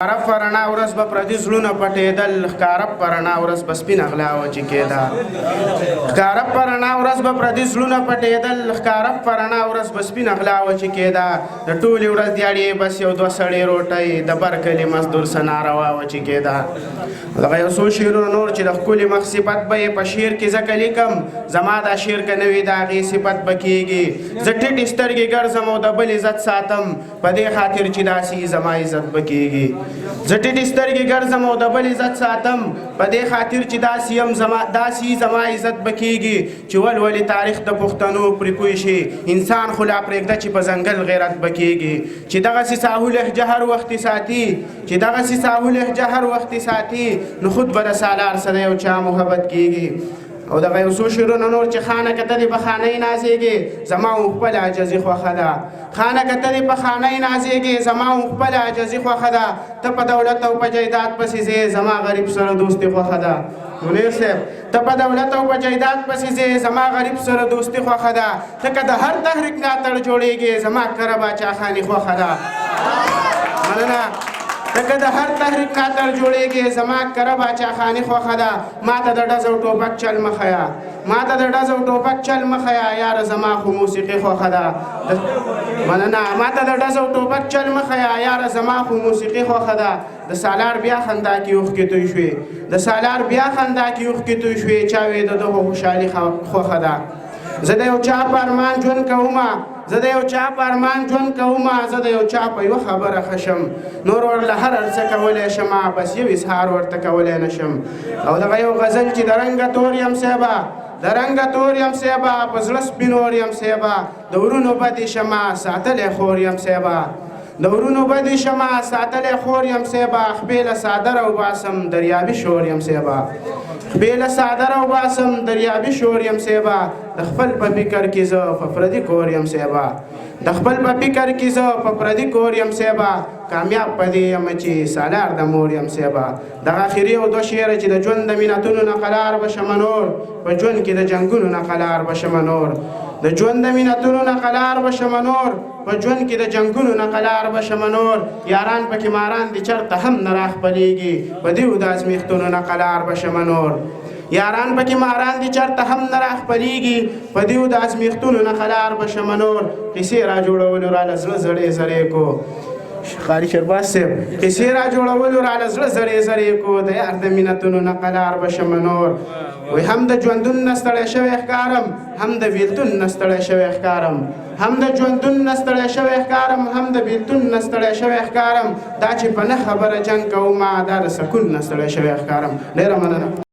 ښکاره په رڼا ورځ به پردي زړونه پټېدل، ښکاره په رڼا ورځ به سپینه غلا وچې کېده. ښکاره په رڼا ورځ به پردي زړونه پټېدل، ښکاره په رڼا ورځ به سپینه غلا وچې کېده. د ټولې ورځ دیاړې بس یو دوه سړې روټۍ، د بر کلي مزدور څه ناروا وچې کېده. دغه یو څو شعرونه نور چې د ښکلي مخ صفت به یې په شعر کې ځکه لیکم، زما دا شعر که نه وي د هغې صفت به کېږي. زه ټیټې سترګې ګرځم او د بل عزت ساتم، په دې خاطر چې داسې زما عزت به کېږي. زه ټیټې سترګې ګرځم او د بل عزت ساتم، په دې خاطر چې داسې زما عزت به کېږي. چې ولولې تاریخ د پښتنو پرې پوه شي، انسان خو لا پرېږده چې په ځنګل غیرت به کېږي. چې دغسې ساهو لهجه هر وخت ساتي، چې دغسې ساهو لهجه هر وخت ساتي، نو خود به د سالار سره یو چا محبت کېږي. او دغه یو څو شعرونه نور چې خانه که ته دې په خانۍ نازېږې، زما هم خپل عاجزي خوښه ده. خانه که ته دې په خانۍ نازېږې، زما هم خپل عاجزي خوښه ده. ته په دولت او په جایداد پسې ځې، زما غریب سره دوستي خوښه ده. منیر صاحب، ته په دولت او په جایداد پسې ځې، زما غریب سره دوستي خوښه ده. ته که د هر تحریک ملاتړ جوړېږې، زما کره باچا خاني خوښه ده. مننه. ته که د هر تحریک ملاتړ جوړېږې، زما کره باچا خاني خوښه ده. ما ته د ډز او ټوپک چل مه ښیه، ما ته د ډز او ټوپک چل مه ښیه، یاره زما خو موسیقي خوښه ده. مننه. ما ته د ډز او ټوپک چل مه ښیه، یاره زما خو موسیقي خوښه ده. د سالار بیا خندا کې اوښکې توی شوې، د سالار بیا خندا کې اوښکې توی شوې، چا وې د دغه خوشحالي خوښه ده. زه د یو چا په ارمان ژوند کومه، زه د یو چا په ارمان ژوند کومه، زه د یو چا په یوه خبره ښه شم، نور ورله هر څه کولی شمه، بس یو اظهار ورته کولی نه شم. او دغه یو غزل چې د رنګه تور یم صیبه، د رنګه تور یم صیبه، په زړه سپینور یم صیبه، د ورونو بدې شمه ساتلی خور یم صیبه، د ورونو بدې شمه ساتلی خور یم صیبه، خپې له څادر او باسم دریابي شور یم صیبه، خپې له څادر او باسم دریابي شور یم صیبه، د خپل په فکر کې زه په پردي کور یم صیبه، د خپل په فکر کې زه په پردي کور یم صیبه، کامیاب په دې یم چې سالار د مور یم صیبه. دغه اخري او دوه شعره چې د ژوند د مینتونو نه قلار به شمه نور، په ژوند کې د جنګونو نه قلار به شمه نور، د ژوند د مینتونو نه قلار به شمه نور، په ژوند کې د جنګونو نه قلار به شمه نور. یاران پکې ماران دي چرته هم نه راخپلېږي، په دې د ازمیښتونو نه قلار به شمه نور. یاران پکې ماران دي چرته هم نه راخپلېږي، په دې د ازمیښتونو نه قلار به شمه نور. قیسې را جوړولو راله زړه زړې زړې کو، ښکاري شرباز صاحب، قیسې را جوړولو راله زړه زړې زړې کو، د یار د مینتونو نه قلار به شمه نور. وی هم د ژوندون نه ستړی شوی ښکارم، هم د بېلتون نه ستړی شوی ښکارم، هم د ژوندون نه ستړی شوی ښکارم، هم د بېلتون نه ستړی شوی ښکارم، دا چې په نه خبره جنګ کومه، دا د سکون نه ستړی شوی ښکارم. ډېره مننه.